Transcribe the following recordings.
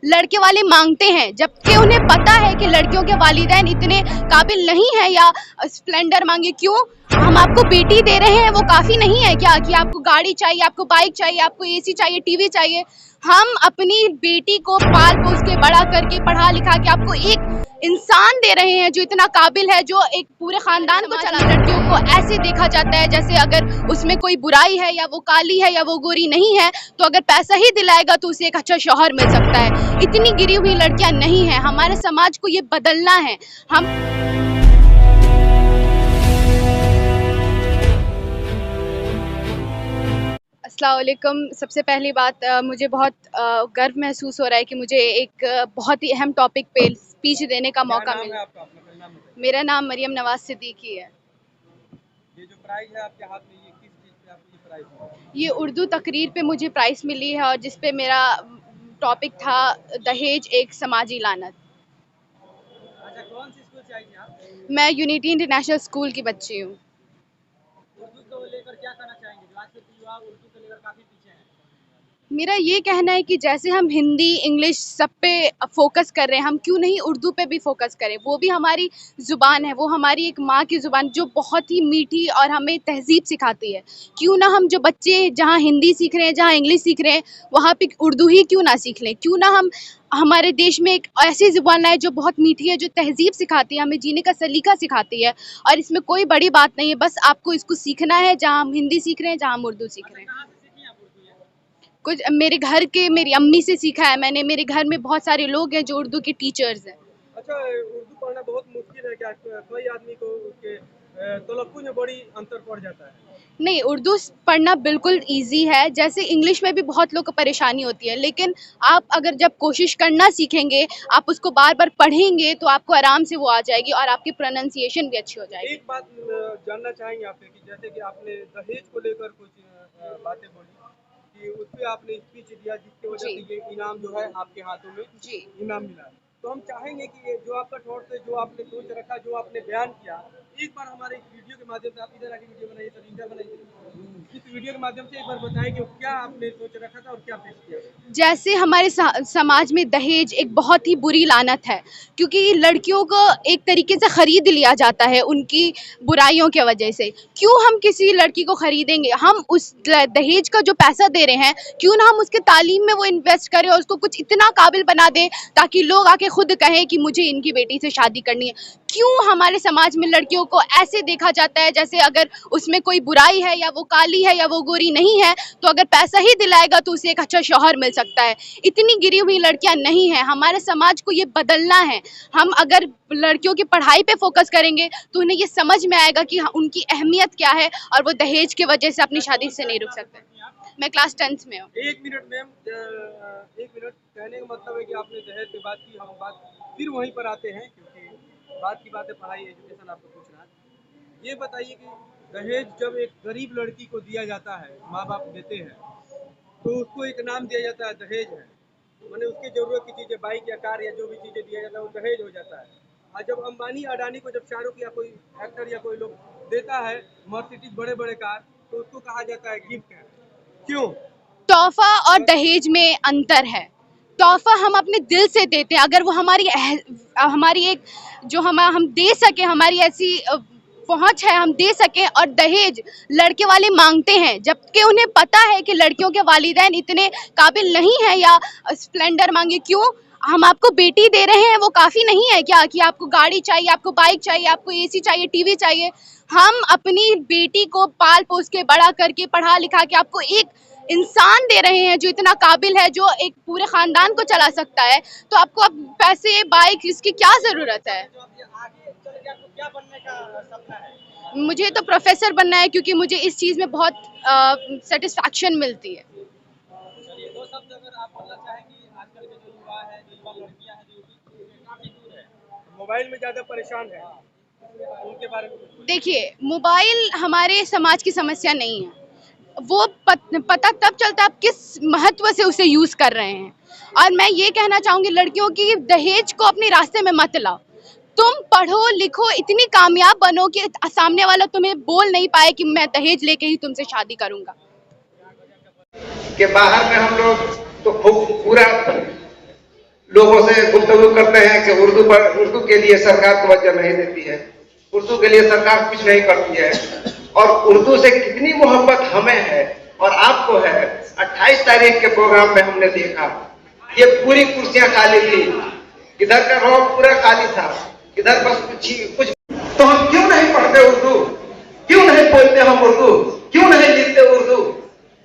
लड़के वाले मांगते हैं, जबकि उन्हें पता है कि लड़कियों के वालिदैन इतने काबिल नहीं है या स्प्लेंडर मांगे क्यों। हम आपको बेटी दे रहे हैं, वो काफ़ी नहीं है क्या कि आपको गाड़ी चाहिए, आपको बाइक चाहिए, आपको एसी चाहिए, टीवी चाहिए। हम अपनी बेटी को पाल पोस के बड़ा करके पढ़ा लिखा के आपको एक इंसान दे रहे हैं जो इतना काबिल है, जो एक पूरे खानदान को चला। लड़कियों को ऐसे देखा जाता है जैसे अगर उसमें कोई बुराई है या वो काली है या वो गोरी नहीं है, तो अगर पैसा ही दिलाएगा तो उसे एक अच्छा शौहर मिल सकता है। इतनी गिरी हुई लड़कियां नहीं है, हमारे समाज को ये बदलना है। हम अस्सलाम वालेकुम। सबसे पहली बात, मुझे बहुत गर्व महसूस हो रहा है कि मुझे एक बहुत ही अहम टॉपिक पे स्पीच देने का मौका मिला। मेरा नाम मरियम नवाज सिद्दीकी है। ये जो प्राइज है आपके हाथ में, ये किस चीज़ पे आपको ये प्राइज मिला? ये उर्दू तकरीर पे मुझे प्राइज़ मिली है और जिस पे मेरा टॉपिक था दहेज एक समाजी लानत। अच्छा, कौन सी स्कूल से आई थी आप? मैं यूनिटी इंटरनेशनल स्कूल की बच्ची हूँ। उर्दू को लेकर क्या कहना चाहेंगे? जो आजकल के युवा उर्दू को लेकर काफ़ी पीछे हैं। मेरा ये कहना है कि जैसे हम हिंदी, इंग्लिश सब पे फ़ोकस कर रहे हैं, हम क्यों नहीं उर्दू पे भी फ़ोकस करें। वो भी हमारी ज़ुबान है, वो हमारी एक माँ की ज़ुबान जो बहुत ही मीठी और हमें तहज़ीब सिखाती है। क्यों ना हम जो बच्चे जहाँ हिंदी सीख रहे हैं, जहाँ इंग्लिश सीख रहे हैं, वहाँ पे उर्दू ही क्यों ना सीख लें? क्यों ना हम हमारे देश में एक ऐसी ज़ुबान लाएँ जो बहुत मीठी है, जो तहज़ीब सिखाती है, हमें जीने का सलीका सिखाती है। और इसमें कोई बड़ी बात नहीं है, बस आपको इसको सीखना है, जहाँ हम हिंदी सीख रहे हैं, जहाँ हम उर्दू सीख रहे हैं। कहाँ से सीखी आप उर्दू ये? कुछ मेरे घर के, मेरी अम्मी से सीखा है मैंने। मेरे घर में बहुत सारे लोग हैं जो उर्दू के टीचर्स हैं। अच्छा, उर्दू पढ़ना बहुत मुश्किल है क्या? कोई आदमी को उसके तलफ़्फ़ुज़ में बड़ी अंतर पड़ जाता है। नहीं, उर्दू पढ़ना बिल्कुल ईज़ी है। जैसे इंग्लिश में भी बहुत लोग को परेशानी होती है, लेकिन आप अगर जब कोशिश करना सीखेंगे, आप उसको बार-बार पढ़ेंगे, तो आपको आराम से वो आ जाएगी और आपकी प्रोनंसिएशन भी अच्छी हो जाएगी। एक बात जानना चाहेंगे आपसे कि जैसे कि आपने दहेज को लेकर कुछ बातें बोली कि उस पे आपने स्पीच दिया जिसकी वजह जी। से ये इनाम जो है आपके हाथों में जी। इनाम मिला। तो हम चाहेंगे कि ये जो आपका थॉट है, जो आपने सोच रखा, जो आपने बयान किया, एक बार हमारे इस वीडियो के माध्यम से, आप इधर आके वीडियो बनाइए सर, इधर बनाइए। इस वीडियो के माध्यम से एक बार बताइए कि क्या आपने सोच रखा था और क्या पेश किया? जैसे हमारे समाज में दहेज एक बहुत ही बुरी लानत है, क्योंकि लड़कियों को एक तरीके से ख़रीद लिया जाता है उनकी बुराइयों के वजह से। क्यों हम किसी लड़की को ख़रीदेंगे? हम उस दहेज का जो पैसा दे रहे हैं, क्यों ना हम उसके तालीम में वो इन्वेस्ट करें और उसको कुछ इतना काबिल बना दें ताकि लोग आके खुद कहें कि मुझे इनकी बेटी से शादी करनी है। क्यों हमारे समाज में लड़कियों को ऐसे देखा जाता है जैसे अगर उसमें कोई बुराई है या वो काली है या वो गोरी नहीं है, तो अगर पैसा ही दिलाएगा तो उसे एक अच्छा शौहर मिल सकता है। इतनी गिरी हुई लड़कियां नहीं है, हमारे समाज को ये बदलना है। हम अगर लड़कियों की पढ़ाई पे फोकस करेंगे तो उन्हें ये समझ में आएगा कि उनकी अहमियत क्या है और वो दहेज की वजह से अपनी शादी से नहीं रुक सकते। मैं क्लास 10th में हूँ। एक मिनट मैम, एक मिनट। कहने का मतलब है कि आपने दहेज की बात की, हम बात फिर वहीं पर आते हैं क्योंकि बात की बात है पढ़ाई, एजुकेशन आपको पूछ रहा है। ये बताइए कि दहेज जब एक गरीब लड़की को दिया जाता है, माँ बाप देते हैं, तो उसको एक नाम दिया जाता है दहेज है। माने उसकी ज़रूरत की चीज़ें, बाइक या कार या जो भी चीज़ें दिया जाता है वो दहेज हो जाता है। और जब अंबानी अडानी को, जब शाहरुख या कोई एक्टर या कोई लोग देता है मर्सिडीज बड़े बड़े कार, तो उसको कहा जाता है गिफ्ट है। क्यों? तोहफा और दहेज में अंतर है। तोहफा हम अपने दिल से देते हैं, अगर वो हमारी एक जो हम दे सके, हमारी ऐसी पहुंच है हम दे सकें। और दहेज लड़के वाले मांगते हैं, जबकि उन्हें पता है कि लड़कियों के वालिदैन इतने काबिल नहीं है या स्प्लेंडर मांगे क्यों। हम आपको बेटी दे रहे हैं, वो काफ़ी नहीं है क्या कि आपको गाड़ी चाहिए, आपको बाइक चाहिए, आपको एसी चाहिए, टीवी चाहिए। हम अपनी बेटी को पाल पोस के बड़ा करके पढ़ा लिखा के आपको एक इंसान दे रहे हैं जो इतना काबिल है, जो एक पूरे खानदान को चला सकता है। तो आपको अब पैसे, बाइक, इसकी क्या ज़रूरत है? जो आप ये आगे चल के आपको क्या बनने का सपना है? मुझे तो प्रोफेसर बनना है, क्योंकि मुझे इस चीज़ में बहुत सेटिस्फैक्शन मिलती है। चलिए, दो शब्द अगर आप बोलना चाहें कि आजकल के जो युवा है, जो युवा लड़कियां हैं, जो काफी दूर है, मोबाइल में ज्यादा परेशान है, उनके बारे में कुछ। देखिए, मोबाइल हमारे समाज की समस्या नहीं है। वो पता तब चलता है आप किस महत्व से उसे यूज़ कर रहे हैं। और मैं ये कहना चाहूँगी लड़कियों की, दहेज को अपने रास्ते में मत लाओ। तुम पढ़ो लिखो, इतनी कामयाब बनो कि सामने वाला तुम्हें बोल नहीं पाए कि मैं दहेज लेके ही तुमसे शादी करूँगा। कि बाहर में हम लोग तो खूब पूरा लोगों से गुफ्तगू करते हैं कि उर्दू के लिए सरकार तवज्जो नहीं देती है, उर्दू के लिए सरकार कुछ नहीं करती है, और उर्दू से कितनी मोहब्बत हमें है और आपको है। 28 तारीख के प्रोग्राम में हमने देखा ये पूरी कुर्सियां खाली थी, इधर का रो पूरा खाली था, इधर बस कुछ। तो हम क्यों नहीं पढ़ते उर्दू, क्यों नहीं बोलते हम उर्दू, क्यों नहीं लिखते उर्दू?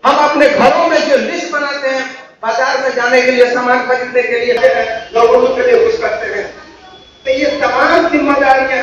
हम अपने घरों में जो लिस्ट बनाते हैं बाजार में जाने के लिए, सामान खरीदने के लिए, लोगों के लिए कुछ करते हैं, तो ये तमाम जिम्मेदारियां